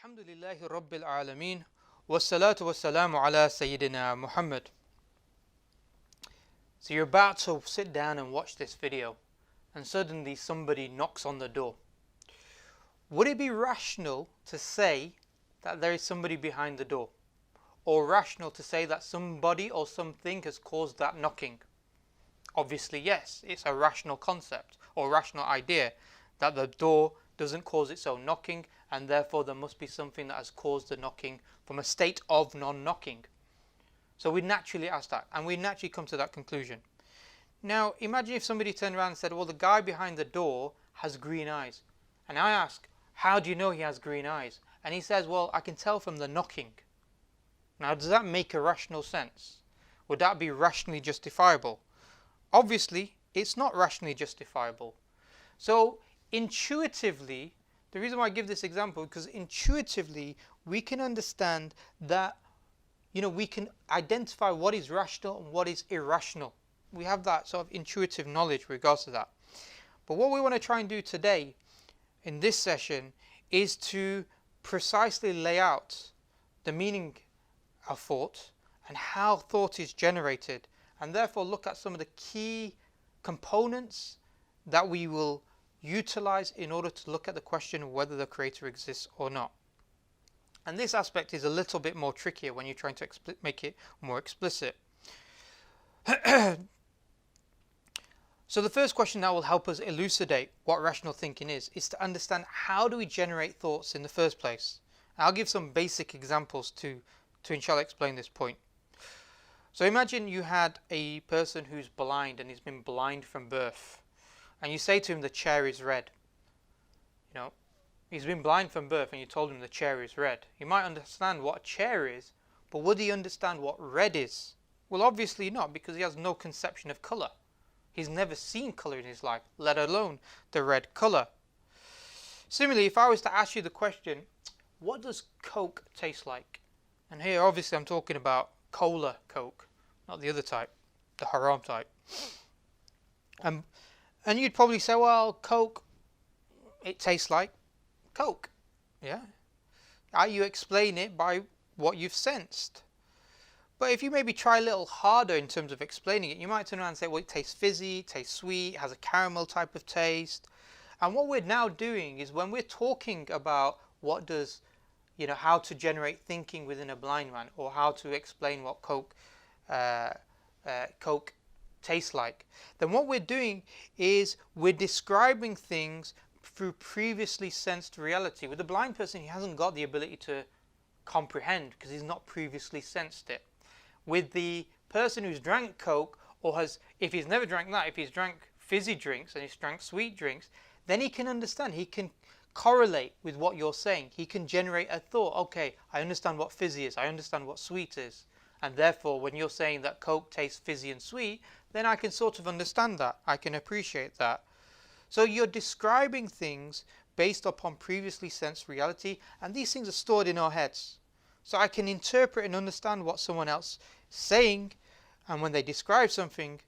Alhamdulillahi Rabbil Alameen Wassalatu wassalamu ala Sayyidina Muhammad. So you're about to sit down and watch this video, and suddenly somebody knocks on the door. Would it be rational to say that there is somebody behind the door? Or rational to say that somebody or something has caused that knocking? Obviously yes, it's a rational concept or rational idea that the door doesn't cause its own knocking, and therefore there must be something that has caused the knocking from a state of non-knocking. So we naturally ask that, and we naturally come to that conclusion. Now imagine if somebody turned around and said, well, the guy behind the door has green eyes. And I ask, how do you know he has green eyes? And he says, well, I can tell from the knocking. Now does that make a rational sense? Would that be rationally justifiable? Obviously it's not rationally justifiable. So intuitively, the reason why I give this example, because intuitively we can understand that, we can identify what is rational and what is irrational. We have that sort of intuitive knowledge with regards to that. But what we want to try and do today in this session is to precisely lay out the meaning of thought and how thought is generated, and therefore look at some of the key components that we will utilize in order to look at the question of whether the creator exists or not. And this aspect is a little bit more trickier when you're trying to make it more explicit. So the first question that will help us elucidate what rational thinking is to understand, how do we generate thoughts in the first place? I'll give some basic examples to inshallah explain this point. So imagine you had a person who's blind and he's been blind from birth, and you say to him the chair is red. He's been blind from birth and you told him the chair is red. He might understand what a chair is, but would he understand what red is? Well, obviously not, because he has no conception of colour. He's never seen colour in his life, let alone the red colour. Similarly, if I was to ask you the question, what does Coke taste like? And here obviously I'm talking about cola Coke, not the other type, the haram type. And you'd probably say, well, Coke, it tastes like Coke. Yeah. You explain it by what you've sensed. But if you maybe try a little harder in terms of explaining it, you might turn around and say, well, it tastes fizzy, it tastes sweet, it has a caramel type of taste. And what we're now doing is, when we're talking about what does, how to generate thinking within a blind man, or how to explain what Coke tastes like, then what we're doing is we're describing things through previously sensed reality. With a blind person, he hasn't got the ability to comprehend because he's not previously sensed it. With the person who's drank Coke, or if he's never drank that, if he's drank fizzy drinks and he's drank sweet drinks, then he can understand, he can correlate with what you're saying. He can generate a thought, okay, I understand what fizzy is, I understand what sweet is, and therefore when you're saying that Coke tastes fizzy and sweet, then I can sort of understand that, I can appreciate that. So you're describing things based upon previously sensed reality, and these things are stored in our heads. So I can interpret and understand what someone else is saying, and when they describe something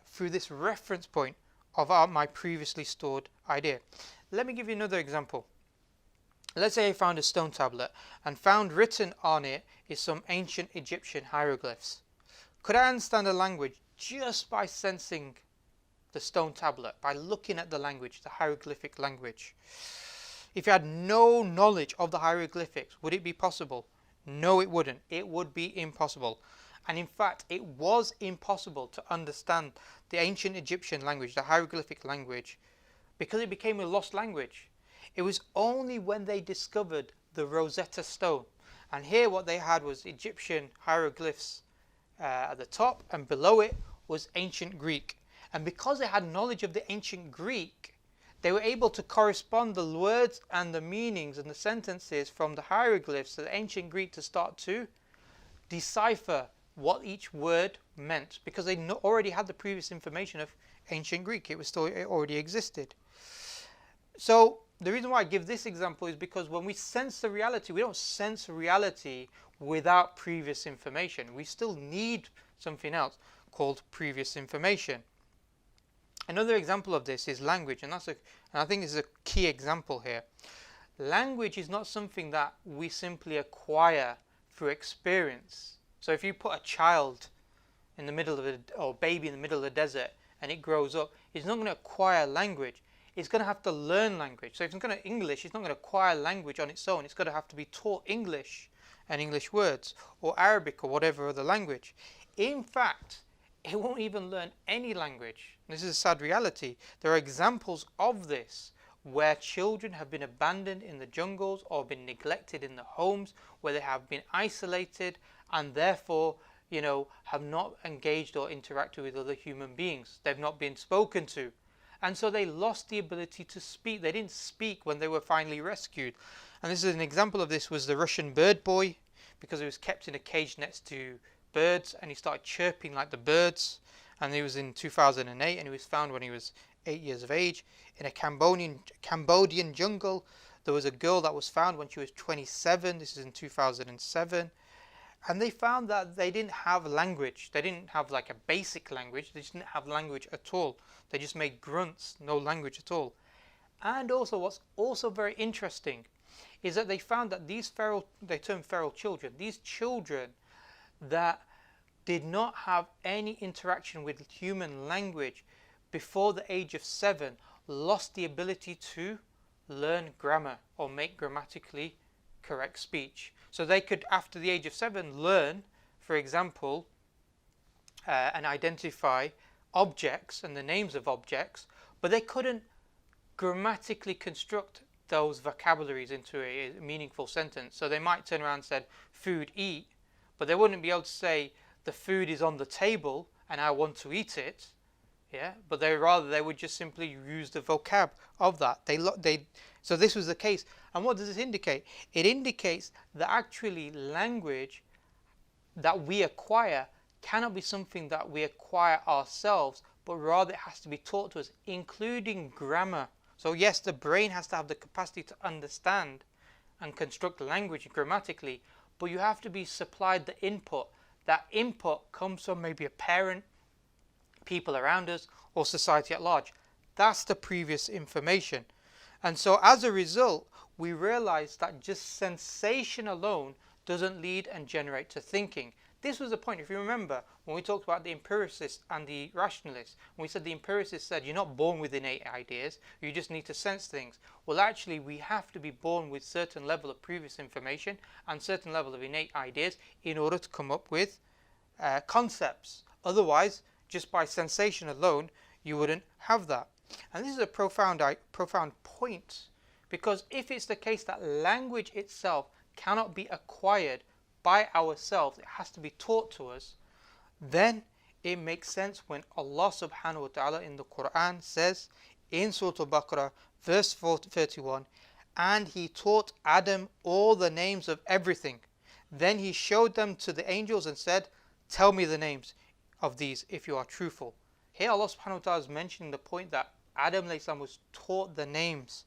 through this reference point of my previously stored idea. Let me give you another example. Let's say I found a stone tablet and found written on it is some ancient Egyptian hieroglyphs. Could I understand a language just by sensing the stone tablet, by looking at the language, the hieroglyphic language? If you had no knowledge of the hieroglyphics, would it be possible? No, it wouldn't. It would be impossible. And in fact, it was impossible to understand the ancient Egyptian language, the hieroglyphic language, because it became a lost language. It was only when they discovered the Rosetta Stone, and here what they had was Egyptian hieroglyphs at the top, and below it was ancient Greek. And because they had knowledge of the ancient Greek, they were able to correspond the words and the meanings and the sentences from the hieroglyphs to the ancient Greek to start to decipher what each word meant, because they already had the previous information of ancient Greek. It already existed. So the reason why I give this example is because when we sense the reality, we don't sense reality without previous information. We still need something else called previous information. Another example of this is language, and I think this is a key example here. language is not something that we simply acquire through experience. So if you put a child in the middle of or baby in the middle of the desert and it grows up, it's not going to acquire language. It's going to have to learn language. So if it's going to English, it's not going to acquire language on its own. It's going to have to be taught English and English words, or Arabic, or whatever other language. In fact, it won't even learn any language. This is a sad reality. There are examples of this where children have been abandoned in the jungles or been neglected in the homes, where they have been isolated and therefore, have not engaged or interacted with other human beings. They've not been spoken to. And so they lost the ability to speak. They didn't speak when they were finally rescued. And this is an example of this was the Russian bird boy, because he was kept in a cage next to birds and he started chirping like the birds. And he was in 2008 and he was found when he was 8 years of age in a Cambodian jungle. There was a girl that was found when she was 27. This is in 2007. And they found that they didn't have language. They didn't have like a basic language. They just didn't have language at all. They just made grunts, no language at all. And also, what's also very interesting is that they found that these they termed feral children, these children that did not have any interaction with human language before the age of 7 lost the ability to learn grammar or make grammatically correct speech. So they could, after the age of 7, learn, for example, and identify objects and the names of objects, but they couldn't grammatically construct those vocabularies into a meaningful sentence. So they might turn around and say, food, eat, but they wouldn't be able to say, the food is on the table and I want to eat it. Yeah, but they would just simply use the vocab of that. So this was the case. And what does this indicate? It indicates that actually language that we acquire cannot be something that we acquire ourselves, but rather it has to be taught to us, including grammar. So yes, the brain has to have the capacity to understand and construct language grammatically, but you have to be supplied the input. That input comes from maybe a parent, people around us, or society at large. That's the previous information. And so as a result, we realize that just sensation alone doesn't lead and generate to thinking. This was the point, if you remember, when we talked about the empiricist and the rationalist. When we said the empiricist said, you're not born with innate ideas, you just need to sense things. Well, actually, we have to be born with certain level of previous information and certain level of innate ideas in order to come up with concepts. Otherwise, just by sensation alone, you wouldn't have that. And this is a profound point, because if it's the case that language itself cannot be acquired by ourselves, it has to be taught to us, then it makes sense when Allah subhanahu wa ta'ala in the Quran says in Surah Al-Baqarah verse 31, and he taught Adam all the names of everything. Then he showed them to the angels and said, tell me the names of these if you are truthful. Here Allah subhanahu wa ta'ala is mentioning the point that Adam was taught the names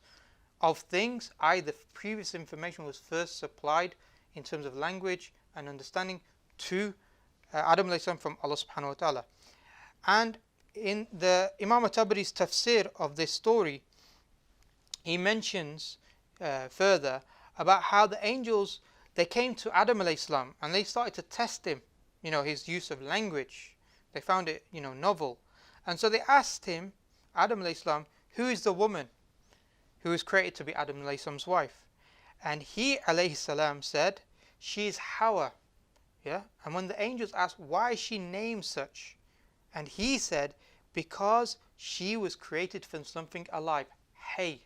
of things, i.e. the previous information was first supplied in terms of language and understanding to Adam from Allah subhanahu wa ta'ala. And in the Imam at-Tabari's tafsir of this story, he mentions further about how the angels, they came to Adam and they started to test him, his use of language. They found it, novel. And so they asked him, Adam who is the woman who was created to be Adam's wife? And he said, she is Hawa. Yeah. And when the angels asked, why is she named such? And he said, because she was created from something alive, hay,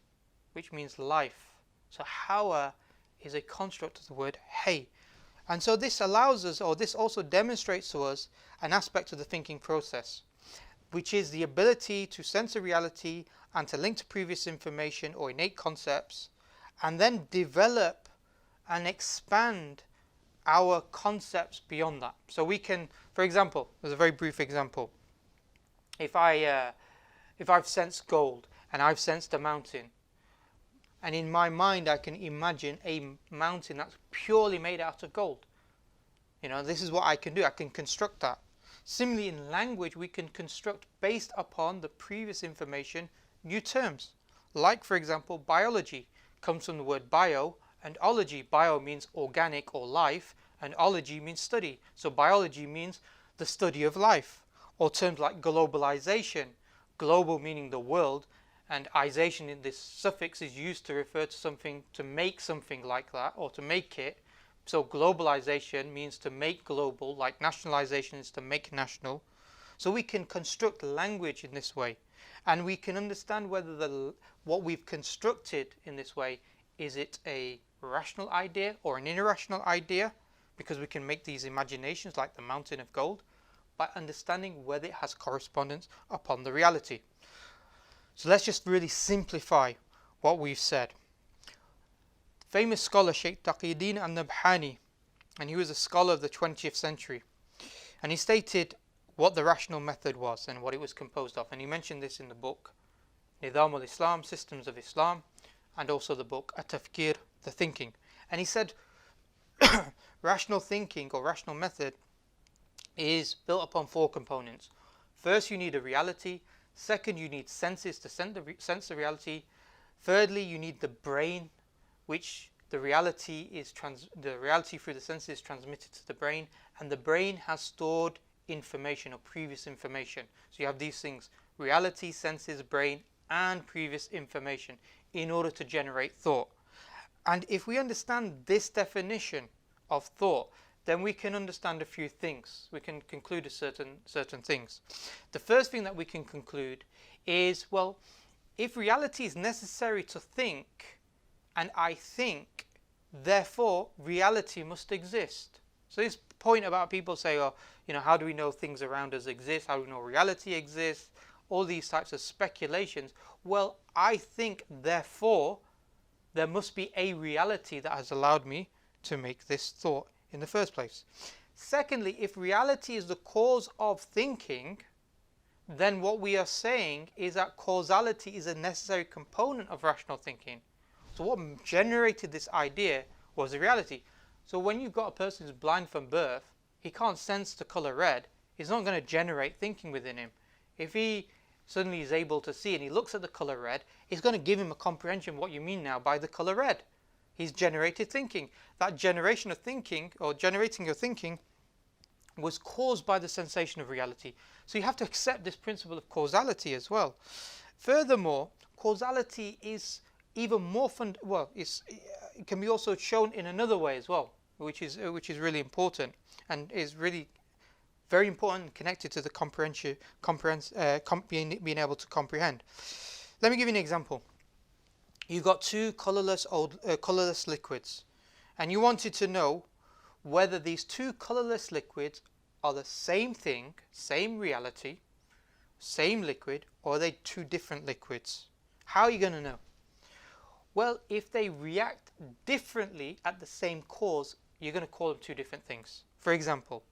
which means life. So Hawa is a construct of the word hay. And so this allows us, or this also demonstrates to us, an aspect of the thinking process, which is the ability to sense a reality and to link to previous information or innate concepts, and then develop and expand our concepts beyond that. So we can, for example, there's a very brief example. If I've sensed gold and I've sensed a mountain, and in my mind I can imagine a mountain that's purely made out of gold. This is what I can do. I can construct that. Similarly, in language, we can construct based upon the previous information new terms. Like, for example, biology comes from the word bio, and ology. Bio means organic or life, and ology means study. So biology means the study of life. Or terms like globalization, global meaning the world, and ization in this suffix is used to refer to something, to make something like that, or to make it. So globalization means to make global, like nationalization is to make national. So we can construct language in this way, and we can understand whether what we've constructed in this way, is it a rational idea or an irrational idea, because we can make these imaginations like the mountain of gold, by understanding whether it has correspondence upon the reality. So let's just really simplify what we've said. Famous scholar Sheikh Taqiyuddin al-Nabhani, and he was a scholar of the 20th century, and he stated what the rational method was and what it was composed of, and he mentioned this in the book Nidam al-Islam, Systems of Islam, and also the book At-Tafkir, the Thinking. And he said rational thinking or rational method is built upon 4 components. First, you need a reality. Second, you need senses to sense the reality. Thirdly, you need the brain, which the reality through the senses is transmitted to the brain, and the brain has stored information or previous information. So you have these things: reality, senses, brain, and previous information in order to generate thought. And if we understand this definition of thought, then we can understand a few things. We can conclude certain things. The first thing that we can conclude is, well, if reality is necessary to think, and I think, therefore reality must exist. So this point about people say, oh, how do we know things around us exist? How do we know reality exists? All these types of speculations. Well, I think, therefore, there must be a reality that has allowed me to make this thought in the first place. Secondly, if reality is the cause of thinking, then what we are saying is that causality is a necessary component of rational thinking. So what generated this idea was the reality. So when you've got a person who's blind from birth, he can't sense the color red. He's not going to generate thinking within him. If he suddenly is able to see and he looks at the color red, it's going to give him a comprehension of what you mean now by the color red. He's generated thinking. That generation of thinking, or generating of thinking, was caused by the sensation of reality. So you have to accept this principle of causality as well. Furthermore, causality is even more it can be also shown in another way as well, which is really important and is really very important and connected to the being able to comprehend. Let me give you an example. You've got 2 colorless liquids, and you wanted to know whether these 2 colorless liquids are the same thing, same reality, same liquid, or are they 2 different liquids. How are you going to know? Well, if they react differently at the same cause, you're going to call them 2 different things. For example,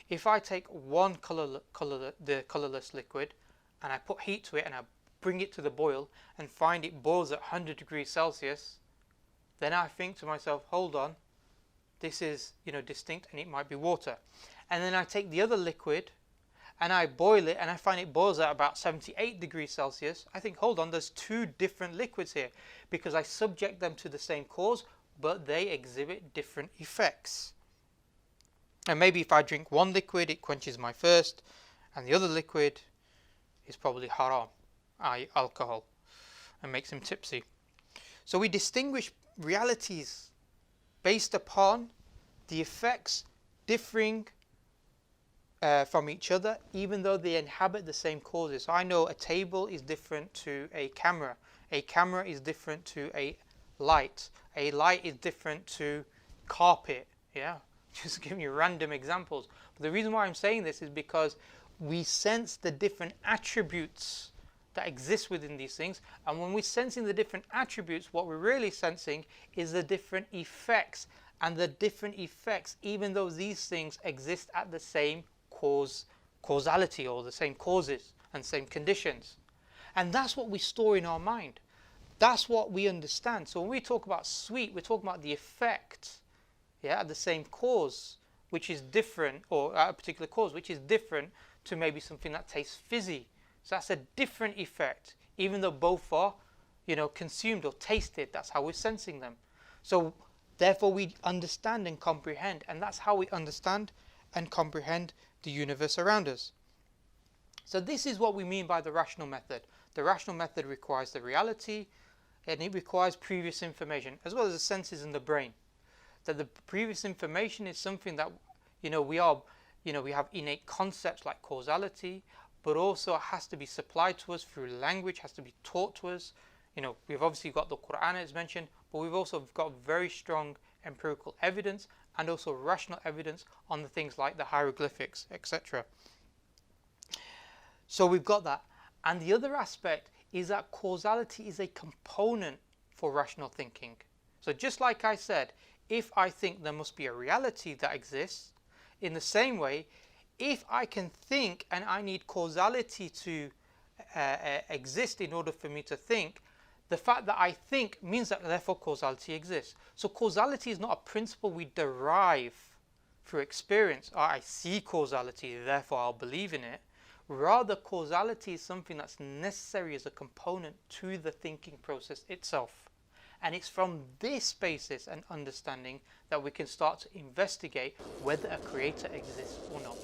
if I take one the colorless liquid and I put heat to it and I bring it to the boil and find it boils at 100 degrees Celsius, then I think to myself, hold on, this is distinct and it might be water. And then I take the other liquid and I boil it and I find it boils at about 78 degrees Celsius. I think, hold on, there's 2 different liquids here, because I subject them to the same cause, but they exhibit different effects. And maybe if I drink one liquid, it quenches my thirst, and the other liquid is probably haram, i.e. alcohol, and makes him tipsy. So we distinguish realities based upon the effects differing from each other, even though they inhabit the same causes. So I know a table is different to a camera is different to a light is different to carpet. Yeah, just giving you random examples. But the reason why I'm saying this is because we sense the different attributes that exist within these things, and when we're sensing the different attributes, what we're really sensing is the different effects, and the different effects, even though these things exist at the same causality, or the same causes and same conditions. And that's what we store in our mind. That's what we understand. So when we talk about sweet, we're talking about the effect, at the same cause, which is different, or at a particular cause, which is different to maybe something that tastes fizzy. So that's a different effect, even though both are consumed or tasted. That's how we're sensing them. So therefore we understand and comprehend, and that's how we understand and comprehend the universe around us. So this is what we mean by the rational method. The rational method requires the reality, and it requires previous information, as well as the senses in the brain. That the previous information is something that we have innate concepts like causality, but also it has to be supplied to us through language, has to be taught to us. We've obviously got the Quran as mentioned, but we've also got very strong empirical evidence and also rational evidence on the things like the hieroglyphics, etc. So we've got that. And the other aspect is that causality is a component for rational thinking. So just like I said, if I think there must be a reality that exists, in the same way, if I can think and I need causality to exist in order for me to think, the fact that I think means that therefore causality exists. So causality is not a principle we derive through experience. I see causality, therefore I'll believe in it. Rather, causality is something that's necessary as a component to the thinking process itself. And it's from this basis and understanding that we can start to investigate whether a creator exists or not.